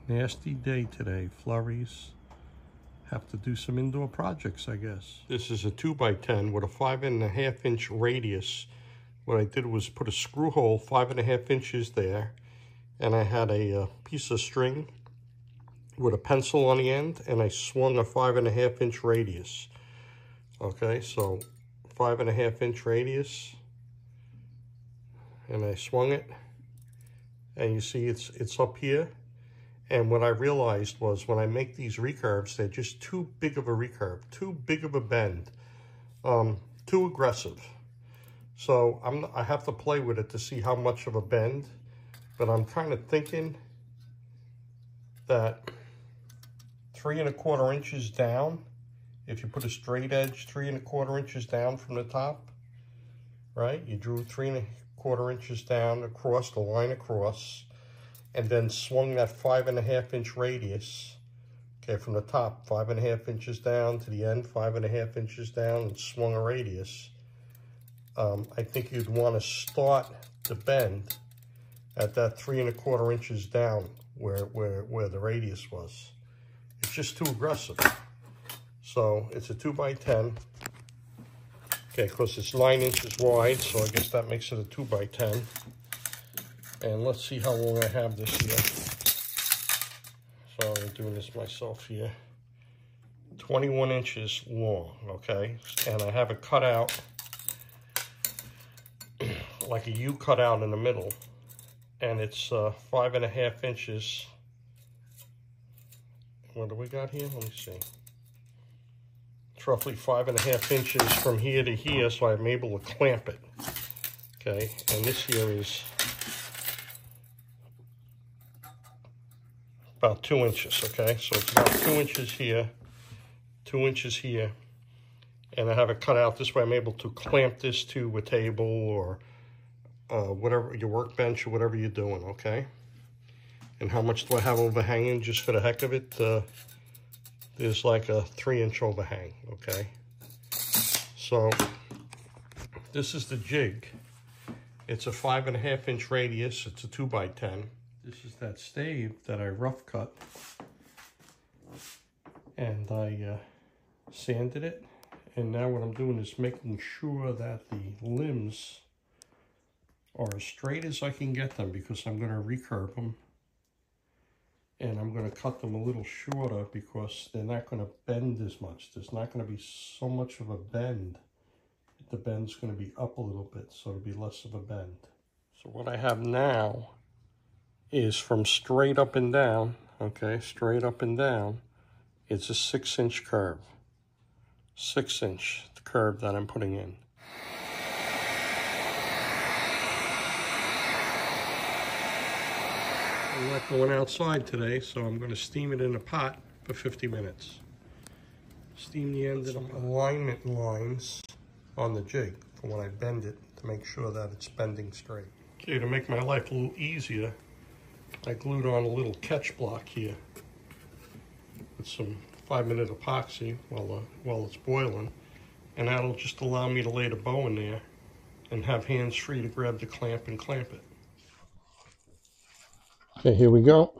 Nasty day today, flurries. Have to do some indoor projects, I guess. This is a 2x10 with a 5.5 inch radius. What I did was put a screw hole 5.5 inches there, and I had a piece of string with a pencil on the end, and I swung a 5.5 inch radius. Okay, so 5.5 inch radius, and I swung it, and you see it's up here. And what I realized was when I make these recurves, they're just too big of a recurve, too big of a bend, too aggressive. So I have to play with it to see how much of a bend, but I'm kind of thinking that 3¼ inches down, if you put a straight edge 3¼ inches down from the top, right? You drew 3¼ inches down across the line across, and then swung that 5.5 inch radius, okay, from the top, 5.5 inches down to the end, 5.5 inches down, and swung a radius. I think you'd want to start the bend at that 3¼ inches down where the radius was. It's just too aggressive. So it's a 2x10. Okay, of course it's 9 inches wide, so I guess that makes it a 2x10. And let's see how long I have this here. So I'm doing this myself here. 21 inches long, okay? And I have it cut out like a U cut out in the middle. And it's 5.5 inches. What do we got here? Let me see. It's roughly 5.5 inches from here to here, so I'm able to clamp it. Okay, and this here is about 2 inches, okay? So it's about 2 inches here, 2 inches here, and I have it cut out this way. I'm able to clamp this to a table or whatever, your workbench or whatever you're doing, okay? And how much do I have overhanging? Just for the heck of it, there's like a 3-inch overhang, okay? So this is the jig. It's a 5.5 inch radius. It's a 2x10. This is that stave that I rough cut, and I sanded it. And now what I'm doing is making sure that the limbs are as straight as I can get them, because I'm going to recurve them. And I'm going to cut them a little shorter because they're not going to bend as much. There's not going to be so much of a bend. The bend's going to be up a little bit, so it'll be less of a bend. So what I have now is from straight up and down, okay, straight up and down, it's a 6-inch curve. 6-inch curve that I'm putting in. I'm not going outside today, so I'm going to steam it in a pot for 50 minutes. Steam the end of the alignment lines on the jig for when I bend it to make sure that it's bending straight. Okay, to make my life a little easier, I glued on a little catch block here with some 5-minute epoxy while it's boiling, and that'll just allow me to lay the bow in there and have hands free to grab the clamp and clamp it. Okay, here we go.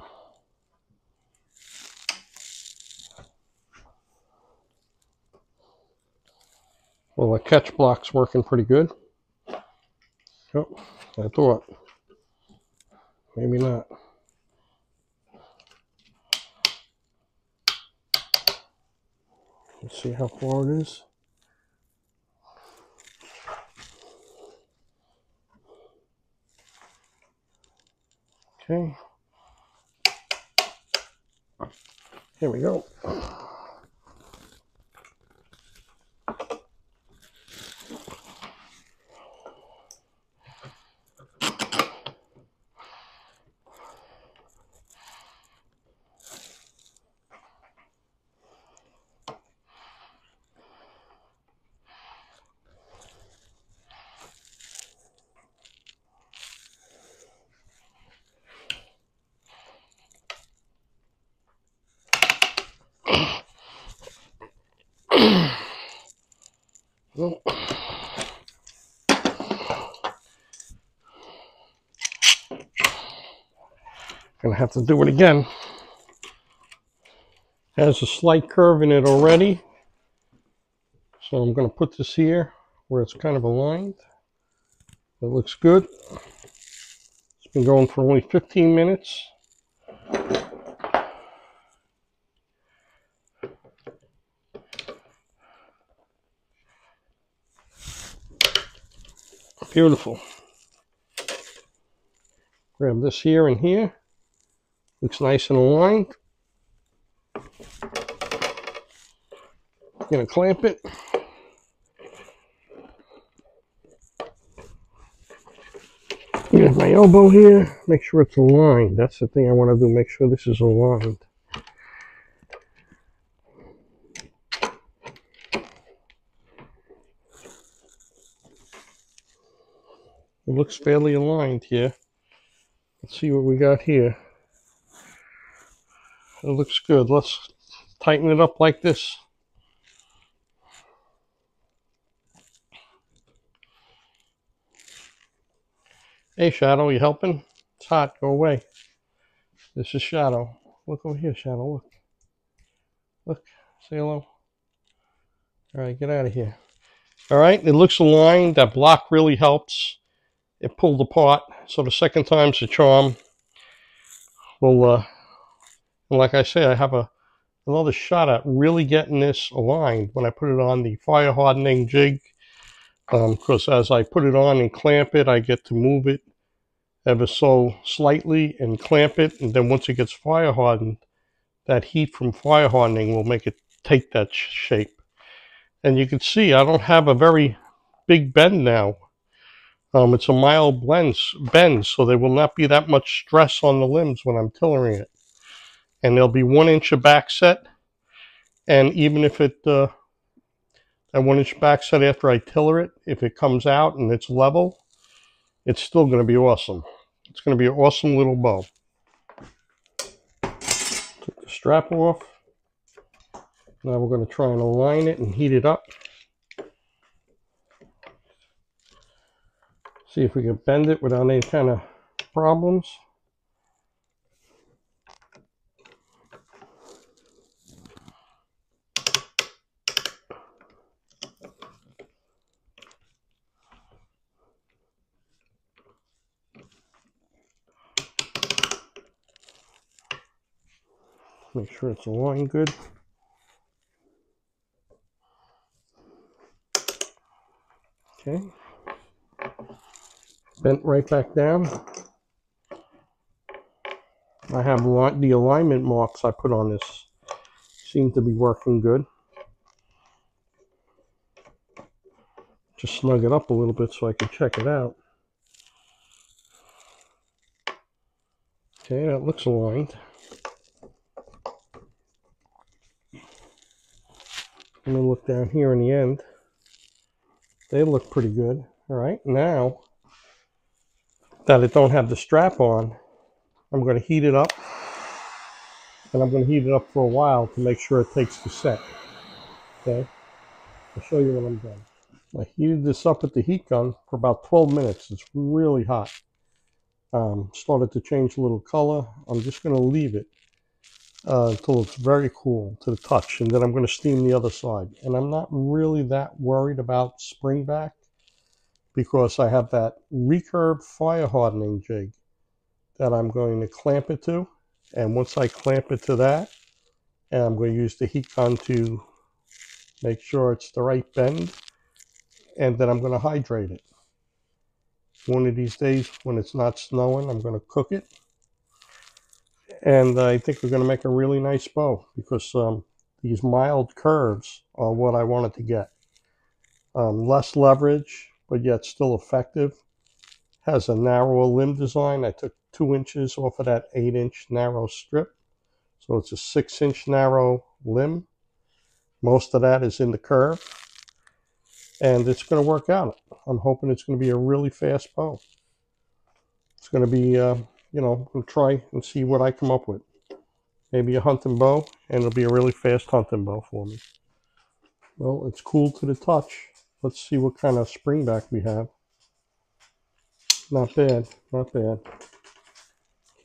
Well, the catch block's working pretty good. Oh, I thought. Maybe not. Let's see how far it is. Okay. Here we go. Well, gonna have to do it again. Has a slight curve in it already. So I'm going to put this here where it's kind of aligned. It looks good. It's been going for only 15 minutes. Beautiful. Grab this here and here. Looks nice and aligned. Gonna clamp it. Here's my elbow here. Make sure it's aligned. That's the thing I want to do. Make sure this is aligned. It looks fairly aligned here. Let's see what we got here. It looks good. Let's tighten it up like this. Hey, Shadow, you helping? It's hot. Go away. This is Shadow. Look over here, Shadow. Look. Look. Say hello. All right, get out of here. All right, it looks aligned. That block really helps. It pulled apart, so the second time's a charm. Well, like I say, I have another shot at really getting this aligned when I put it on the fire hardening jig. Because as I put it on and clamp it, I get to move it ever so slightly and clamp it, and then once it gets fire hardened, that heat from fire hardening will make it take that shape. And you can see I don't have a very big bend now. It's a mild bend, so there will not be that much stress on the limbs when I'm tillering it. And there'll be 1 inch of backset, and even if it that 1 inch backset after I tiller it, if it comes out and it's level, it's still going to be awesome. It's going to be an awesome little bow. Took the strap off. Now we're going to try and align it and heat it up. See if we can bend it without any kind of problems. Make sure it's aligned good. Okay. Bent right back down. I have the alignment marks I put on this. Seem to be working good. Just snug it up a little bit so I can check it out. Okay, that looks aligned. I'm going to look down here in the end. They look pretty good. All right, now that it don't have the strap on, I'm going to heat it up. And I'm going to heat it up for a while to make sure it takes the set. Okay, I'll show you when I'm done. I heated this up at the heat gun for about 12 minutes. It's really hot. Started to change a little color. I'm just going to leave it until it's very cool to the touch, and then I'm going to steam the other side. And I'm not really that worried about spring back because I have that recurve fire hardening jig that I'm going to clamp it to. And once I clamp it to that, and I'm going to use the heat gun to make sure it's the right bend, and then I'm going to hydrate it. One of these days when it's not snowing, I'm going to cook it. And I think we're going to make a really nice bow because these mild curves are what I wanted to get. Less leverage, but yet still effective. Has a narrower limb design. I took 2 inches off of that 8-inch narrow strip. So it's a 6-inch narrow limb. Most of that is in the curve. And it's going to work out. I'm hoping it's going to be a really fast bow. It's going to be, you know, we'll try and see what I come up with. Maybe a hunting bow, and it'll be a really fast hunting bow for me. Well, it's cool to the touch. Let's see what kind of spring back we have. Not bad, not bad.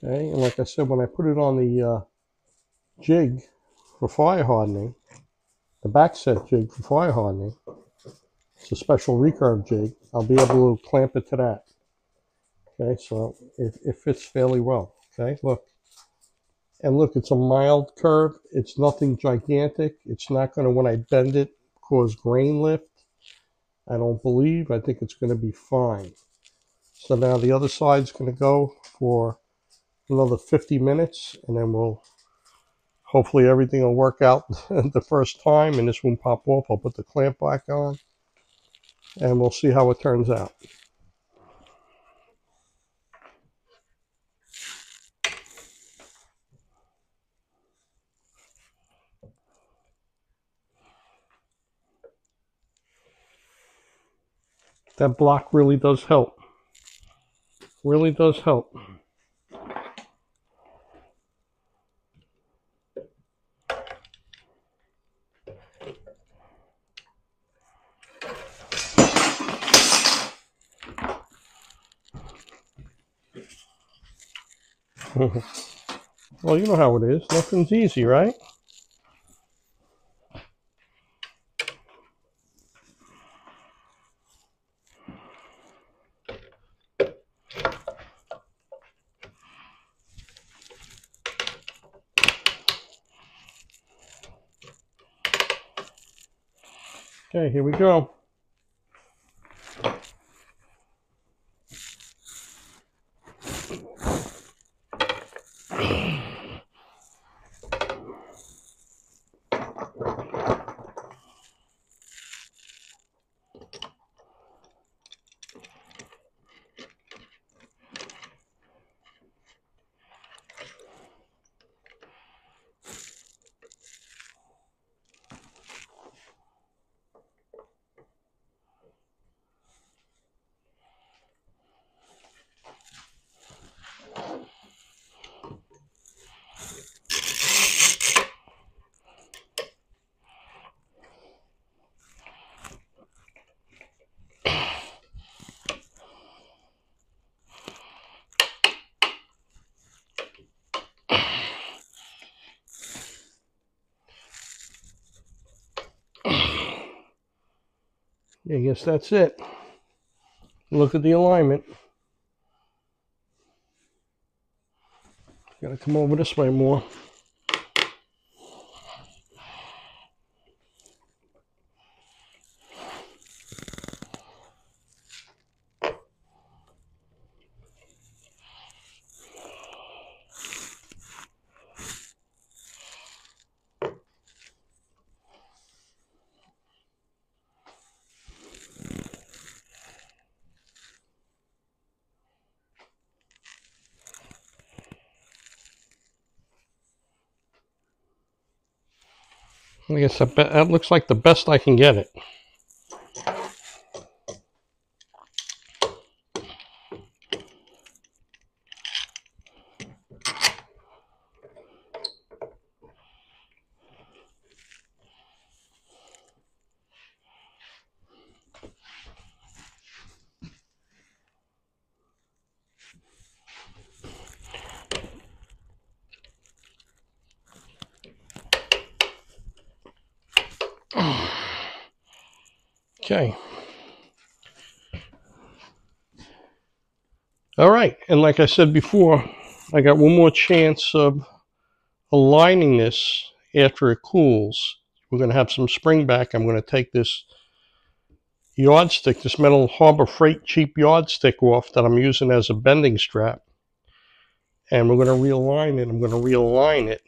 Okay, and like I said, when I put it on the jig, for fire hardening, the backset jig for fire hardening. It's a special recurve jig. I'll be able to clamp it to that. Okay, so it fits fairly well. Okay, look. And look, it's a mild curve. It's nothing gigantic. It's not going to, when I bend it, cause grain lift. I don't believe. I think it's going to be fine. So now the other side's going to go for another 50 minutes, and then hopefully everything will work out the first time, and this won't pop off. I'll put the clamp back on, and we'll see how it turns out. That block really does help. Really does help. Well, you know how it is. Nothing's easy, right? Okay, here we go. I guess that's it. Look at the alignment. Gotta come over this way more. I guess that looks like the best I can get it. Okay. All right, and like I said before, I got one more chance of aligning this after it cools. We're going to have some spring back. I'm going to take this yardstick, this metal Harbor Freight cheap yardstick off that I'm using as a bending strap. And we're going to realign it. I'm going to realign it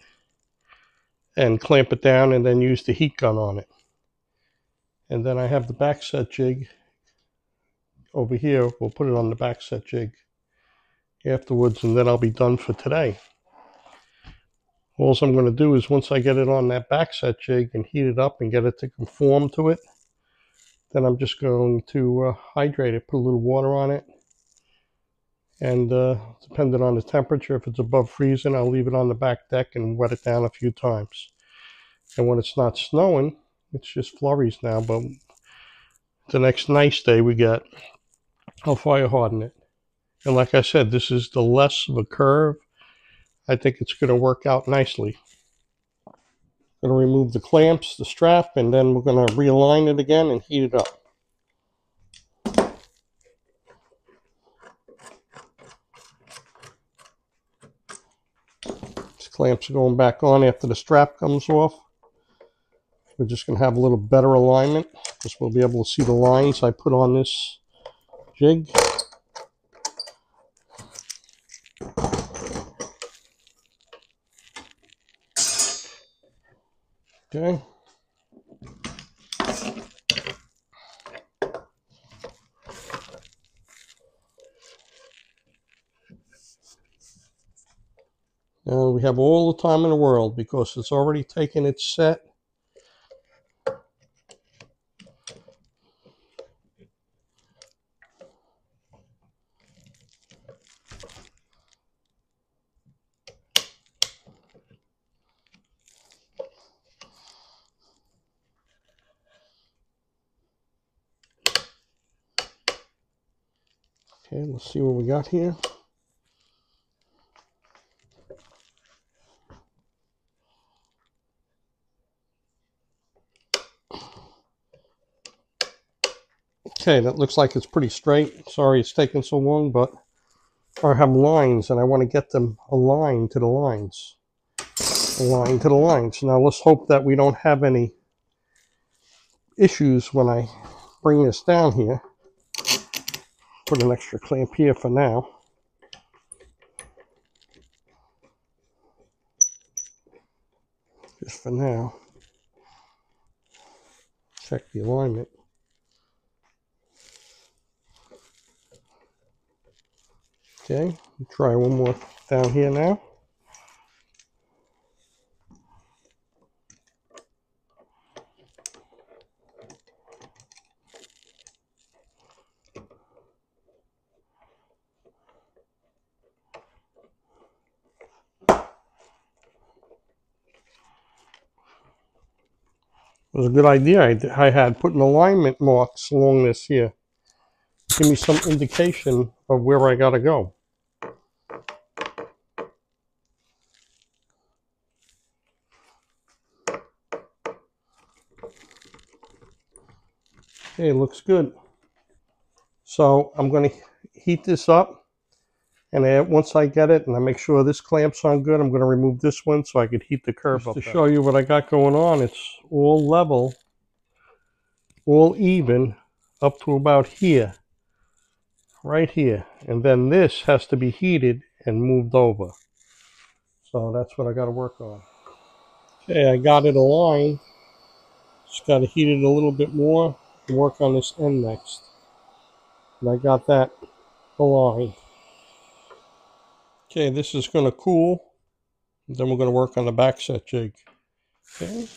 and clamp it down and then use the heat gun on it. And then I have the backset jig over here. We'll put it on the backset jig afterwards, and then I'll be done for today. All I'm going to do is once I get it on that backset jig and heat it up and get it to conform to it, then I'm just going to hydrate it, put a little water on it, and depending on the temperature, if it's above freezing, I'll leave it on the back deck and wet it down a few times. And when it's not snowing, it's just flurries now, but the next nice day we get, I'll fire harden it. And like I said, this is the less of a curve. I think it's going to work out nicely. Going to remove the clamps, the strap, and then we're going to realign it again and heat it up. These clamps are going back on after the strap comes off. We're just going to have a little better alignment because we'll be able to see the lines I put on this jig. Okay. And we have all the time in the world because it's already taken its set. Okay, let's see what we got here. Okay, that looks like it's pretty straight. Sorry it's taking so long, but I have lines and I want to get them aligned to the lines. Aligned to the lines. Now let's hope that we don't have any issues when I bring this down here. Put an extra clamp here for now. Just for now. Check the alignment. Okay, try one more down here now. It was a good idea I had putting alignment marks along this here. Give me some indication of where I gotta go. Okay, looks good. So I'm going to heat this up, and once I get it and I make sure this clamps on good, I'm going to remove this one so I could heat the curve up. To show you what I got going on, it's all level, all even, up to about here, right here. And then this has to be heated and moved over. So that's what I got to work on. Okay, I got it aligned. Just got to heat it a little bit more and work on this end next. And I got that aligned. Okay, this is going to cool. Then we're going to work on the backset jig. Okay.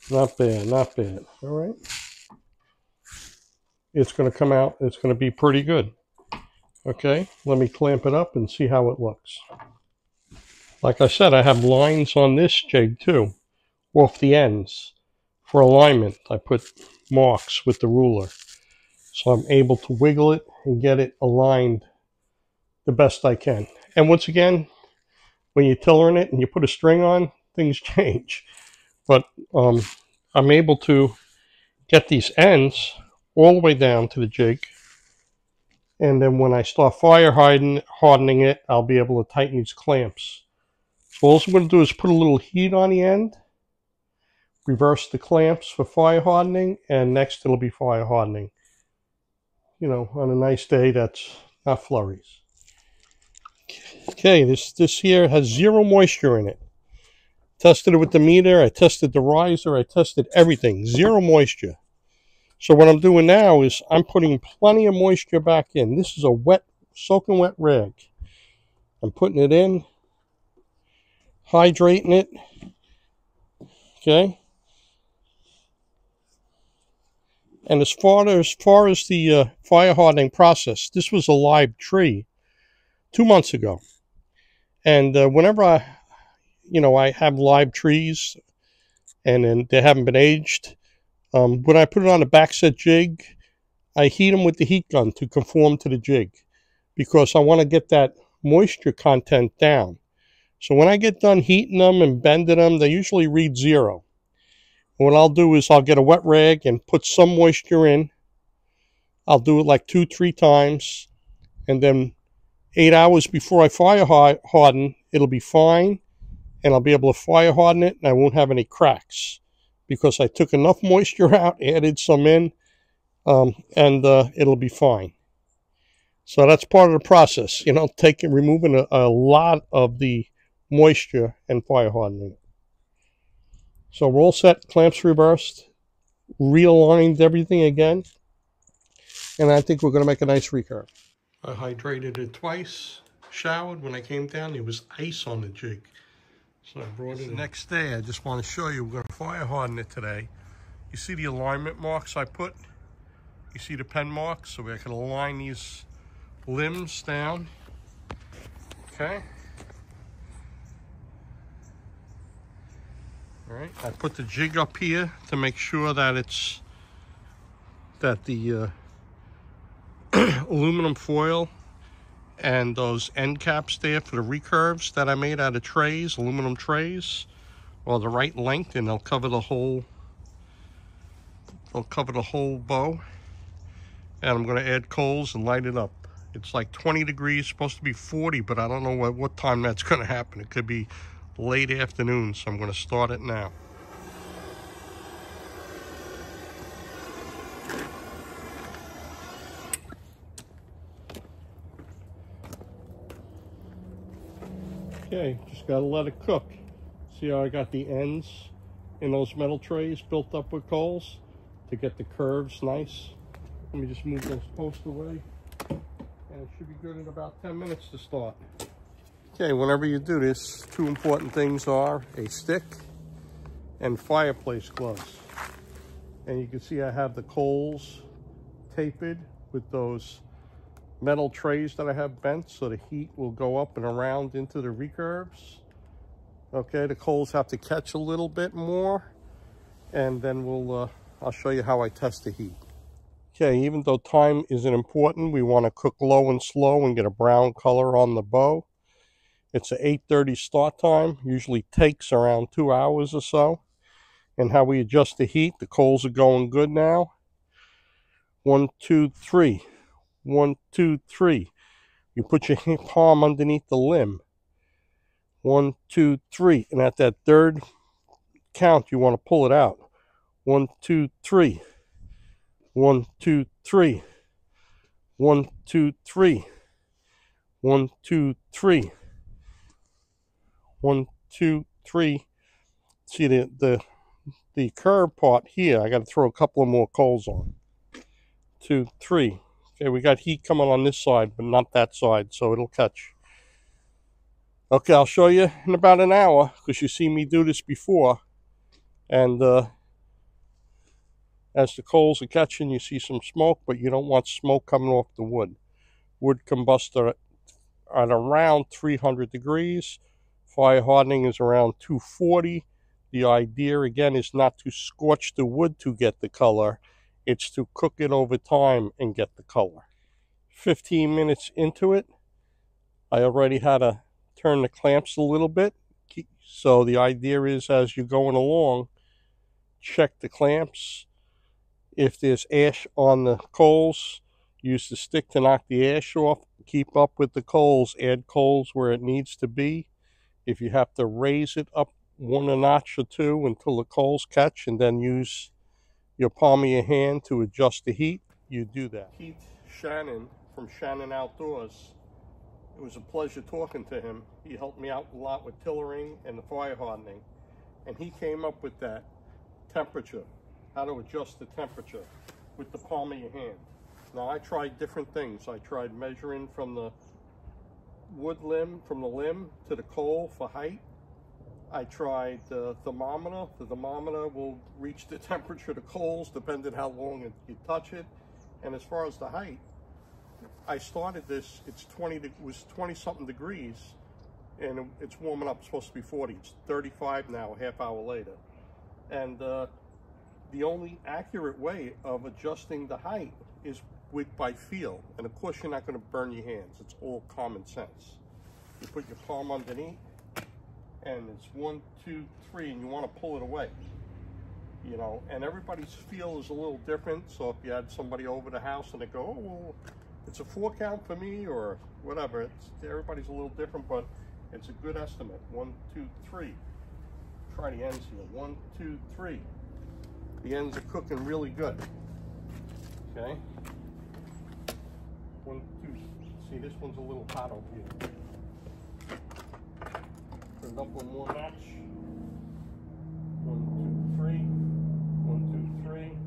Not bad, not bad. All right. It's going to come out. It's going to be pretty good. Okay, let me clamp it up and see how it looks. Like I said, I have lines on this jig too, off the ends. For alignment, I put marks with the ruler. So I'm able to wiggle it and get it aligned the best I can. And once again, when you're tillering it and you put a string on, things change. But I'm able to get these ends all the way down to the jig. And then when I start fire hardening it, I'll be able to tighten these clamps. So all I'm going to do is put a little heat on the end, reverse the clamps for fire hardening, and next it'll be fire hardening. You know, on a nice day that's not flurries. Okay, this here has 0 moisture in it. Tested it with the meter, I tested the riser, I tested everything. 0 moisture. So what I'm doing now is I'm putting plenty of moisture back in. This is a wet, soaking wet rag. I'm putting it in, hydrating it. Okay. And as far as the fire hardening process, this was a live tree 2 months ago. And whenever I have live trees and then they haven't been aged, when I put it on a backset jig, I heat them with the heat gun to conform to the jig because I want to get that moisture content down. So when I get done heating them and bending them, they usually read 0. What I'll do is I'll get a wet rag and put some moisture in. I'll do it like 2-3 times, and then 8 hours before I fire harden, it'll be fine, and I'll be able to fire harden it, and I won't have any cracks because I took enough moisture out, added some in, and it'll be fine. So that's part of the process, you know, removing a lot of the moisture and fire hardening it. So we're all set, clamps reversed, realigned everything again, and I think we're going to make a nice recurve. I hydrated it twice, showered. When I came down, there was ice on the jig. So I brought it in. The next day, I just want to show you, we're going to fire harden it today. You see the alignment marks I put? You see the pen marks? So I can align these limbs down. Okay. All right, I put the jig up here to make sure that the aluminum foil and those end caps there for the recurves that I made out of trays, aluminum trays, are the right length, and they'll cover the whole bow. And I'm going to add coals and light it up. It's like 20 degrees, supposed to be 40, but I don't know what time that's going to happen. It could be late afternoon, so I'm going to start it now. Okay, just got to let it cook. See how I got the ends in those metal trays built up with coals to get the curves nice. Let me just move those posts away, and it should be good in about 10 minutes to start. Okay, whenever you do this, 2 important things are a stick and fireplace gloves. And you can see I have the coals tapered with those metal trays that I have bent, so the heat will go up and around into the recurves. Okay, the coals have to catch a little bit more, and then I'll show you how I test the heat. Okay, even though time isn't important, we want to cook low and slow and get a brown color on the bow. It's an 8:30 start time, usually takes around 2 hours or so. And how we adjust the heat, the coals are going good now. 1, 2, 3. 1, 2, 3. You put your palm underneath the limb. 1, 2, 3. And at that third count, you want to pull it out. 1, 2, 3. 1, 2, 3. 1, 2, 3. 1, 2, 3. 1, 2, 3. See the curve part here, I got to throw a couple of more coals on. 2, 3. Okay, we got heat coming on this side, but not that side, so it'll catch. Okay, I'll show you in about an hour, because you see me do this before. And as the coals are catching, you see some smoke, but you don't want smoke coming off the wood. Wood combustor at around 300 degrees. Fire hardening is around 240. The idea, again, is not to scorch the wood to get the color. It's to cook it over time and get the color. 15 minutes into it, I already had to turn the clamps a little bit. So the idea is, as you're going along, check the clamps. If there's ash on the coals, use the stick to knock the ash off. Keep up with the coals. Add coals where it needs to be. If you have to raise it up 1 notch or 2 until the coals catch, and then use your palm of your hand to adjust the heat, you do that. Keith Shannon from Shannon Outdoors, it was a pleasure talking to him. He helped me out a lot with tillering and the fire hardening, and he came up with that temperature, how to adjust the temperature with the palm of your hand. Now, I tried different things. I tried measuring from the wood limb, from the limb to the coal for height. I tried the thermometer. The thermometer will reach the temperature of the coals depending how long you touch it. And as far as the height, I started this, it was 20 something degrees, and it's warming up. It's supposed to be 40. It's 35 now, a half hour later. And the only accurate way of adjusting the height is by feel. And of course, you're not going to burn your hands. It's all common sense. You put your palm underneath, and it's 1, 2, 3, and you want to pull it away. You know, and everybody's feel is a little different. So if you had somebody over the house and they go, oh, well, it's a 4 count for me or whatever, everybody's a little different, but it's a good estimate. 1, 2, 3. Try the ends here. 1, 2, 3. The ends are cooking really good. Okay. 1, 2. See, this one's a little hot over here. Put it up one more notch. 1, 2, 3. 1, 2, 3.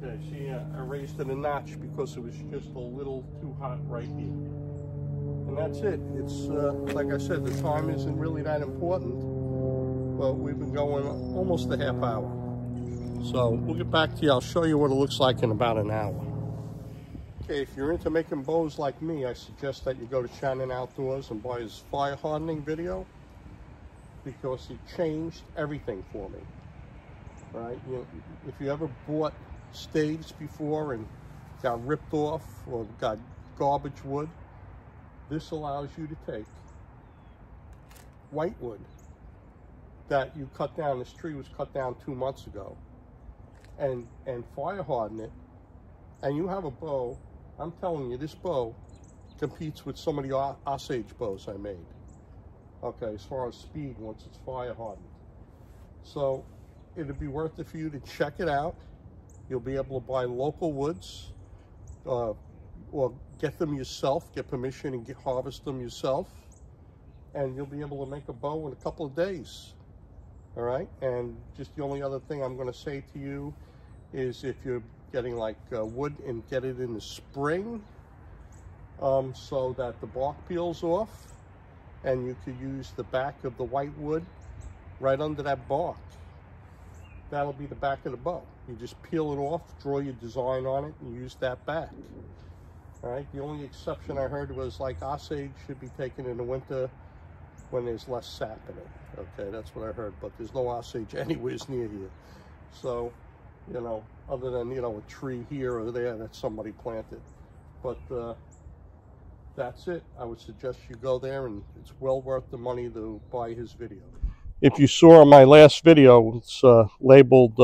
Okay, see, I raised it a notch because it was just a little too hot right here. And that's it. It's, like I said, the time isn't really that important, but we've been going almost a half hour. So we'll get back to you. I'll show you what it looks like in about an hour. Okay, if you're into making bows like me, I suggest that you go to Shannon Outdoors and buy his fire hardening video, because he changed everything for me. Right? If you ever bought staves before and got ripped off or got garbage wood, this allows you to take white wood that you cut down. This tree was cut down 2 months ago, and fire harden it, and you have a bow. I'm telling you, this bow competes with some of the Osage bows I made. Okay, as far as speed, once it's fire hardened. So it'd be worth it for you to check it out. You'll be able to buy local woods, or get them yourself, get permission and harvest them yourself, and you'll be able to make a bow in a couple of days. All right, and just the only other thing I'm going to say to you is, if you're getting like wood, and get it in the spring, so that the bark peels off, and you could use the back of the white wood right under that bark. That'll be the back of the bow. You just peel it off, draw your design on it, and use that back. All right, the only exception I heard was like Osage should be taken in the winter when there's less sap in it. Okay, that's what I heard, but there's no Osage anywhere near here. So, you know, other than, you know, a tree here or there that somebody planted. But that's it. I would suggest you go there, and it's well worth the money to buy his video. If you saw my last video, it's labeled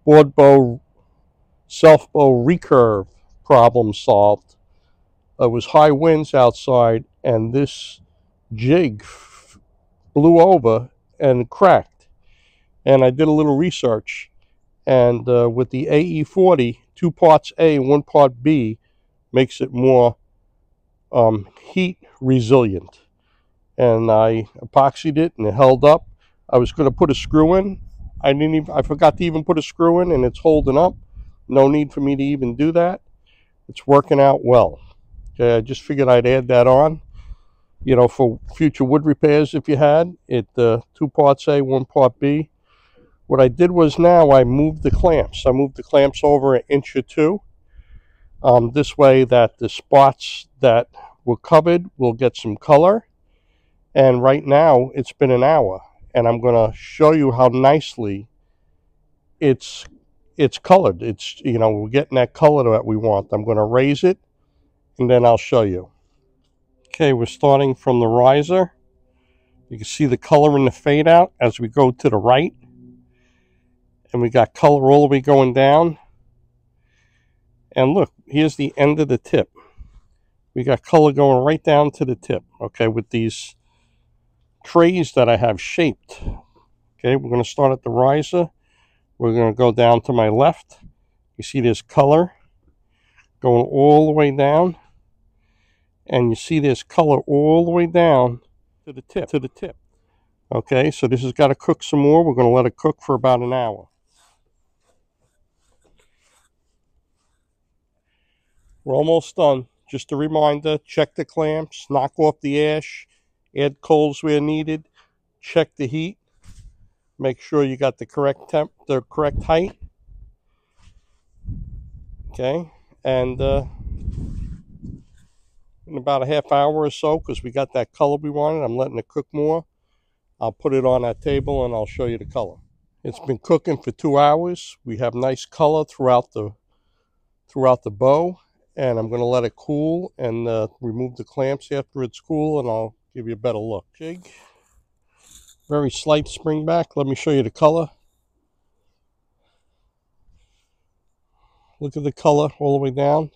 board bow, self bow recurve problem solved. It was high winds outside, and this jig blew over and cracked. And I did a little research, and with the AE40, 2 parts A, 1 part B, makes it more heat resilient. And I epoxied it, and it held up. I was going to put a screw in. I forgot to even put a screw in, and it's holding up. No need for me to even do that. It's working out well. Okay, I just figured I'd add that on, you know, for future wood repairs. If you had it, 2 parts A, 1 part B. What I did was, now I moved the clamps. I moved the clamps over 1 inch or 2. This way that the spots that were covered will get some color. And right now it's been an hour, and I'm going to show you how nicely it's colored. It's, you know, we're getting that color that we want. I'm going to raise it, and then I'll show you. Okay, we're starting from the riser. You can see the color in the fade out as we go to the right, and we got color all the way going down. And look, here's the end of the tip. We got color going right down to the tip. Okay, with these trays that I have shaped. Okay, we're going to start at the riser. We're going to go down to my left. You see there's color going all the way down, and you see there's color all the way down to the tip. Okay, so this has got to cook some more. We're going to let it cook for about an hour. We're almost done. Just a reminder, check the clamps, knock off the ash, add coals where needed, check the heat, make sure you got the correct height. Okay, and in about a half hour or so, because we got that color we wanted, I'm letting it cook more. I'll put it on that table and I'll show you the color. It's been cooking for 2 hours. We have nice color throughout the bow, and I'm going to let it cool and remove the clamps after it's cool, and I'll give you a better look. Jig, Very slight spring back. Let me show you the color. Look at the color all the way down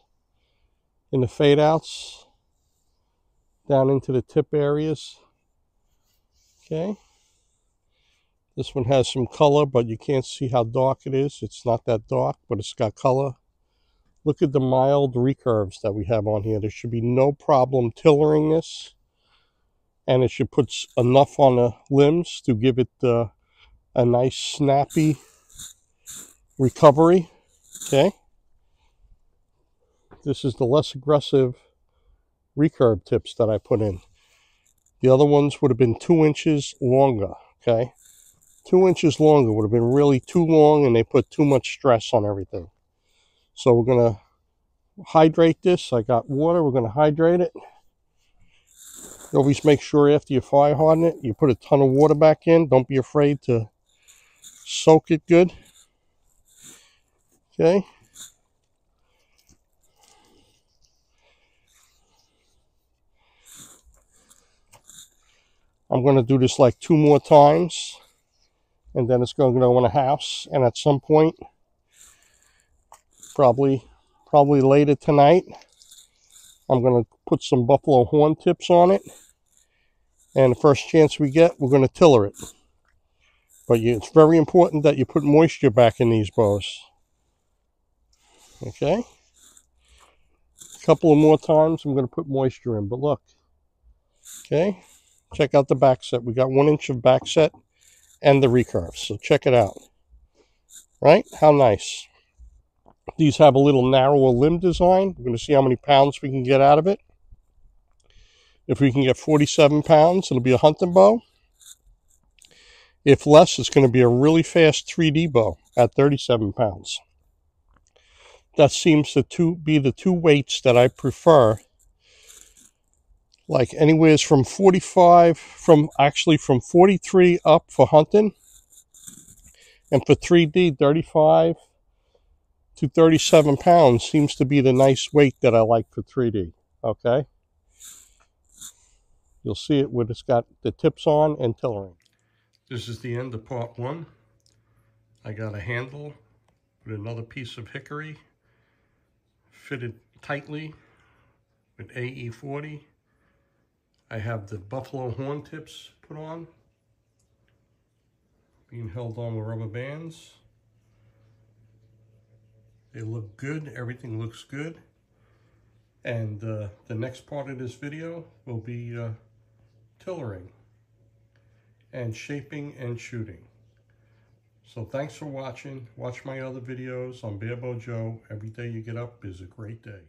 in the fade outs, down into the tip areas. Okay. This one has some color, but you can't see how dark it is. It's not that dark, but it's got color. Look at the mild recurves that we have on here. There should be no problem tillering this. And it should put enough on the limbs to give it a nice snappy recovery. Okay. This is the less aggressive recurve tips that I put in. The other ones would have been 2 inches longer. Okay. 2 inches longer would have been really too long, and they put too much stress on everything. So we're going to hydrate this. I got water. We're going to hydrate it. Always make sure after you fire harden it, you put a ton of water back in. Don't be afraid to soak it good. Okay. I'm going to do this like 2 more times, and then it's going to go in a house. And at some point, probably later tonight, I'm going to put some buffalo horn tips on it. And the first chance we get, we're going to tiller it. But it's very important that you put moisture back in these bows. Okay. A couple of more times, I'm going to put moisture in. But look. Okay. Check out the backset. We got 1 inch of backset and the recurve. So check it out. Right? How nice. These have a little narrower limb design. We're going to see how many pounds we can get out of it. If we can get 47 pounds, it'll be a hunting bow. If less, it's going to be a really fast 3D bow at 37 pounds. That seems to be the 2 weights that I prefer. Like anywhere from 45, from 43 up for hunting. And for 3D, 35 to 37 pounds seems to be the nice weight that I like for 3D. Okay. You'll see it when it's got the tips on and tillering. This is the end of part 1. I got a handle with another piece of hickory fitted tightly with AE40. I have the buffalo horn tips put on, being held on with rubber bands. They look good. Everything looks good. And the next part of this video will be tillering and shaping and shooting. So thanks for watching. Watch my other videos on Barebow Joe. Every day you get up is a great day.